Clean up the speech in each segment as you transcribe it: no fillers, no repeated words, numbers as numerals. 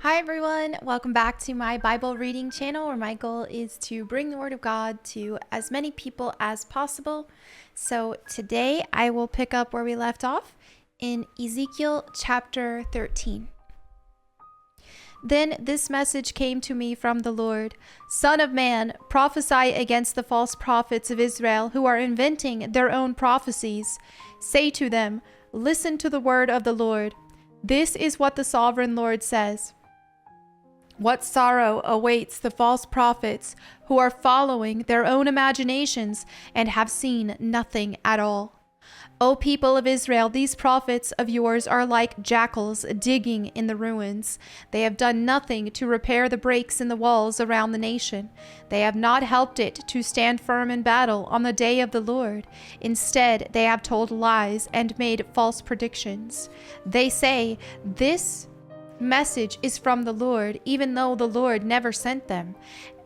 Hi everyone, welcome back to my Bible reading channel where my goal is to bring the Word of God to as many people as possible. So today I will pick up where we left off in Ezekiel chapter 13. Then this message came to me from the Lord. Son of man, prophesy against the false prophets of Israel who are inventing their own prophecies. Say to them, listen to the word of the Lord. This is what the sovereign Lord says. What sorrow awaits the false prophets who are following their own imaginations and have seen nothing at all. O people of Israel, these prophets of yours are like jackals digging in the ruins. They have done nothing to repair the breaks in the walls around the nation. They have not helped it to stand firm in battle on the day of the Lord. Instead, they have told lies and made false predictions. They say, this message is from the Lord, even though the Lord never sent them.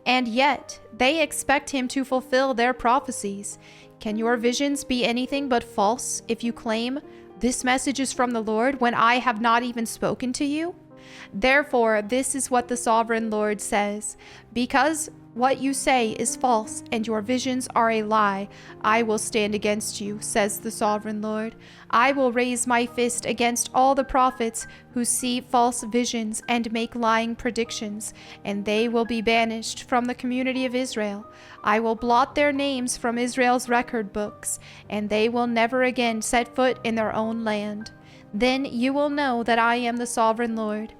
And yet, they expect him to fulfill their prophecies. Can your visions be anything but false if you claim, this message is from the Lord, when I have not even spoken to you? Therefore, this is what the sovereign Lord says. Because what you say is false and your visions are a lie, I will stand against you, says the sovereign Lord. I will raise my fist against all the prophets who see false visions and make lying predictions, and they will be banished from the community of Israel. I will blot their names from Israel's record books, and they will never again set foot in their own land. Then you will know that I am the sovereign Lord.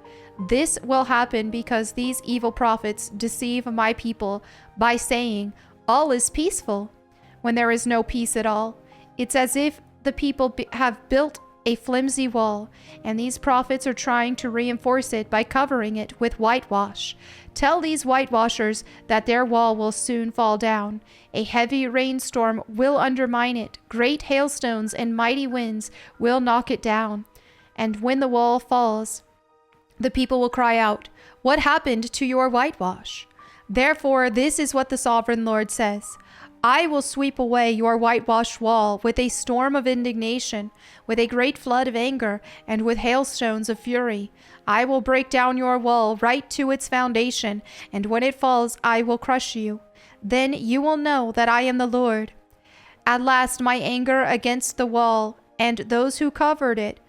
This will happen because these evil prophets deceive my people by saying, all is peaceful, when there is no peace at all. It's as if the people have built a flimsy wall, and these prophets are trying to reinforce it by covering it with whitewash. Tell these whitewashers that their wall will soon fall down. A heavy rainstorm will undermine it. Great hailstones and mighty winds will knock it down. And when the wall falls, the people will cry out, what happened to your whitewash? Therefore, this is what the sovereign Lord says. I will sweep away your whitewashed wall with a storm of indignation, with a great flood of anger, and with hailstones of fury. I will break down your wall right to its foundation, and when it falls, I will crush you. Then you will know that I am the Lord. At last, my anger against the wall and those who covered it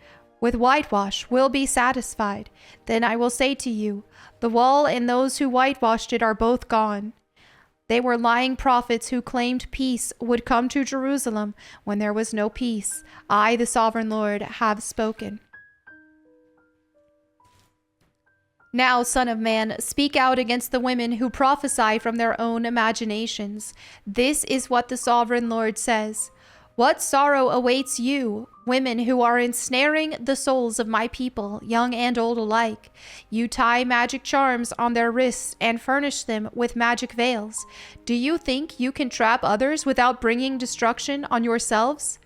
with whitewash will be satisfied. Then I will say to you, the wall and those who whitewashed it are both gone. They were lying prophets who claimed peace would come to Jerusalem when there was no peace. I, the sovereign Lord, have spoken. Now, Son of man, speak out against the women who prophesy from their own imaginations. This is what the sovereign Lord says. What sorrow awaits you, women who are ensnaring the souls of my people, young and old alike. You tie magic charms on their wrists and furnish them with magic veils. Do you think you can trap others without bringing destruction on yourselves?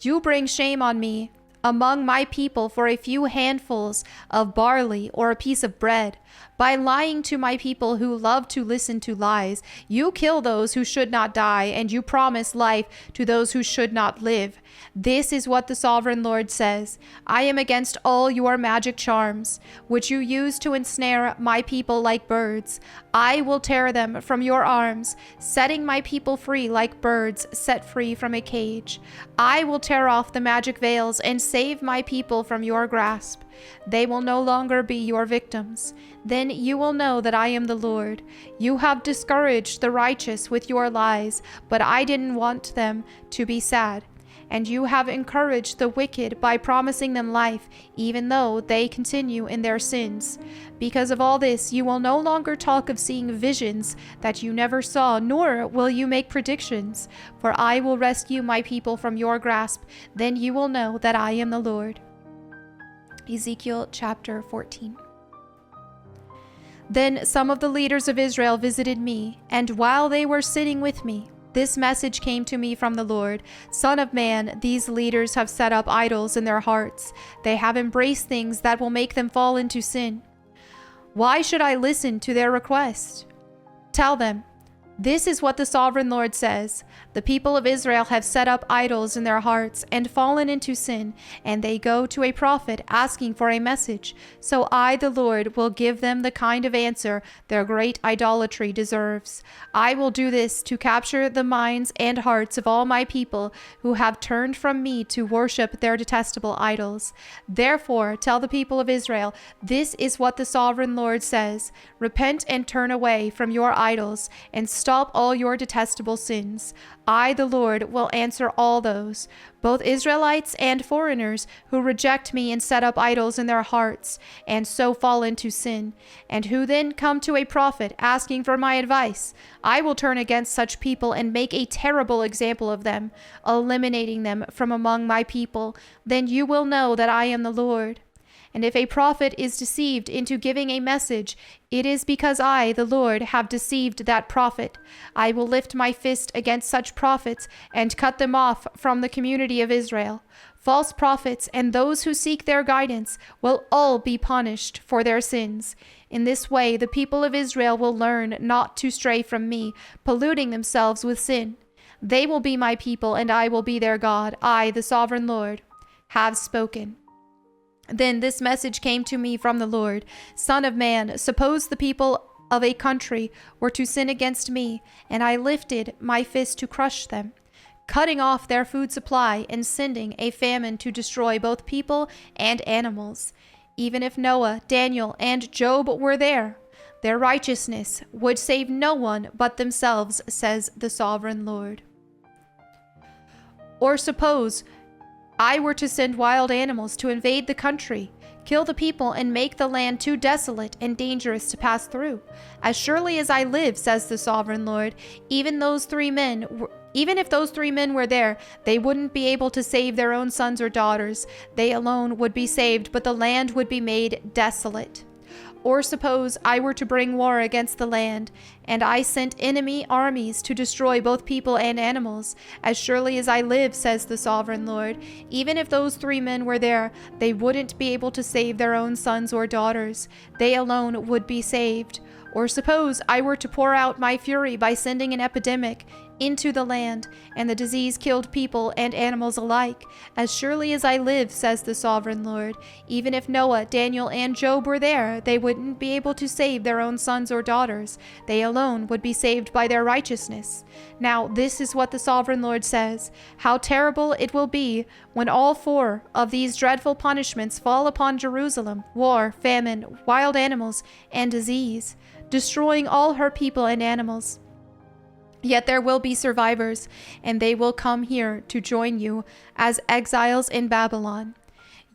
You bring shame on me among my people for a few handfuls of barley or a piece of bread. By lying to my people who love to listen to lies, you kill those who should not die, and you promise life to those who should not live. This is what the sovereign Lord says. I am against all your magic charms, which you use to ensnare my people like birds. I will tear them from your arms, setting my people free like birds set free from a cage. I will tear off the magic veils and save my people from your grasp. They will no longer be your victims. Then you will know that I am the Lord. You have discouraged the righteous with your lies, but I didn't want them to be sad. And you have encouraged the wicked by promising them life, even though they continue in their sins. Because of all this, you will no longer talk of seeing visions that you never saw, nor will you make predictions. For I will rescue my people from your grasp. Then you will know that I am the Lord. Ezekiel chapter 14. Then some of the leaders of Israel visited me, and while they were sitting with me, this message came to me from the Lord. Son of man, these leaders have set up idols in their hearts. They have embraced things that will make them fall into sin. Why should I listen to their request? Tell them, This is what the sovereign Lord says. The people of Israel have set up idols in their hearts and fallen into sin, and they go to a prophet asking for a message. So I, the Lord, will give them the kind of answer their great idolatry deserves. I will do this to capture the minds and hearts of all my people who have turned from me to worship their detestable idols. Therefore, tell the people of Israel, this is what the sovereign Lord says. Repent and turn away from your idols and stop all your detestable sins. I, the Lord, will answer all those, both Israelites and foreigners, who reject me and set up idols in their hearts, and so fall into sin, and who then come to a prophet asking for my advice. I will turn against such people and make a terrible example of them, eliminating them from among my people. Then you will know that I am the Lord. And if a prophet is deceived into giving a message, it is because I, the Lord, have deceived that prophet. I will lift my fist against such prophets and cut them off from the community of Israel. False prophets and those who seek their guidance will all be punished for their sins. In this way, the people of Israel will learn not to stray from me, polluting themselves with sin. They will be my people, and I will be their God. I, the sovereign Lord, have spoken. Then this message came to me from the Lord. Son of man, suppose the people of a country were to sin against me, and I lifted my fist to crush them, cutting off their food supply and sending a famine to destroy both people and animals. Even if Noah, Daniel, and Job were there, their righteousness would save no one but themselves, says the sovereign Lord. Or suppose I were to send wild animals to invade the country, kill the people, and make the land too desolate and dangerous to pass through. As surely as I live, says the sovereign Lord, even if those three men were there, they wouldn't be able to save their own sons or daughters. They alone would be saved, but the land would be made desolate. Or suppose I were to bring war against the land, and I sent enemy armies to destroy both people and animals. As surely as I live, says the sovereign Lord, even if those three men were there, they wouldn't be able to save their own sons or daughters. They alone would be saved. Or suppose I were to pour out my fury by sending an epidemic into the land, and the disease killed people and animals alike. As surely as I live, says the sovereign Lord, even if Noah, Daniel, and Job were there, they wouldn't be able to save their own sons or daughters. They alone would be saved by their righteousness. Now this is what the sovereign Lord says. How terrible it will be when all four of these dreadful punishments fall upon Jerusalem: war, famine, wild animals, and disease, destroying all her people and animals. Yet there will be survivors, and they will come here to join you as exiles in Babylon.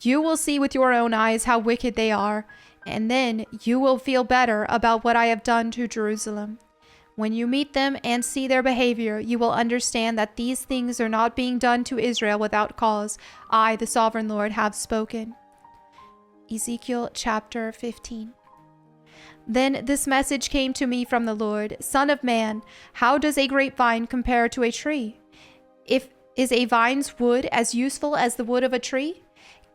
You will see with your own eyes how wicked they are, and then you will feel better about what I have done to Jerusalem. When you meet them and see their behavior, you will understand that these things are not being done to Israel without cause. I, the sovereign Lord, have spoken. Ezekiel chapter 15. Then this message came to me from the Lord. Son of man, how does a grapevine compare to a tree? Is a vine's wood as useful as the wood of a tree?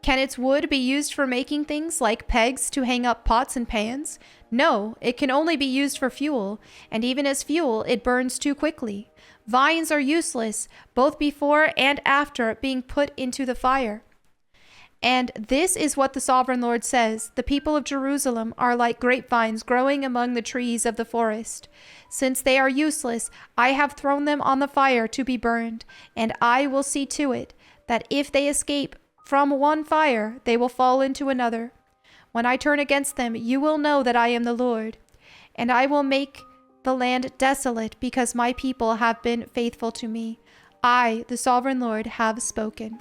Can its wood be used for making things like pegs to hang up pots and pans? No, it can only be used for fuel, and even as fuel, it burns too quickly. Vines are useless, both before and after being put into the fire. And this is what the sovereign Lord says. The people of Jerusalem are like grapevines growing among the trees of the forest. Since they are useless, I have thrown them on the fire to be burned, and I will see to it that if they escape from one fire, they will fall into another. When I turn against them, you will know that I am the Lord, and I will make the land desolate because my people have been faithful to me. I, the sovereign Lord, have spoken.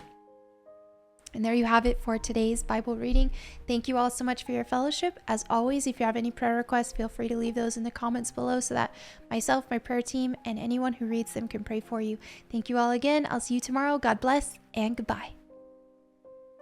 And there you have it for today's Bible reading. Thank you all so much for your fellowship. As always, if you have any prayer requests, feel free to leave those in the comments below so that myself, my prayer team, and anyone who reads them can pray for you. Thank you all again. I'll see you tomorrow. God bless and goodbye.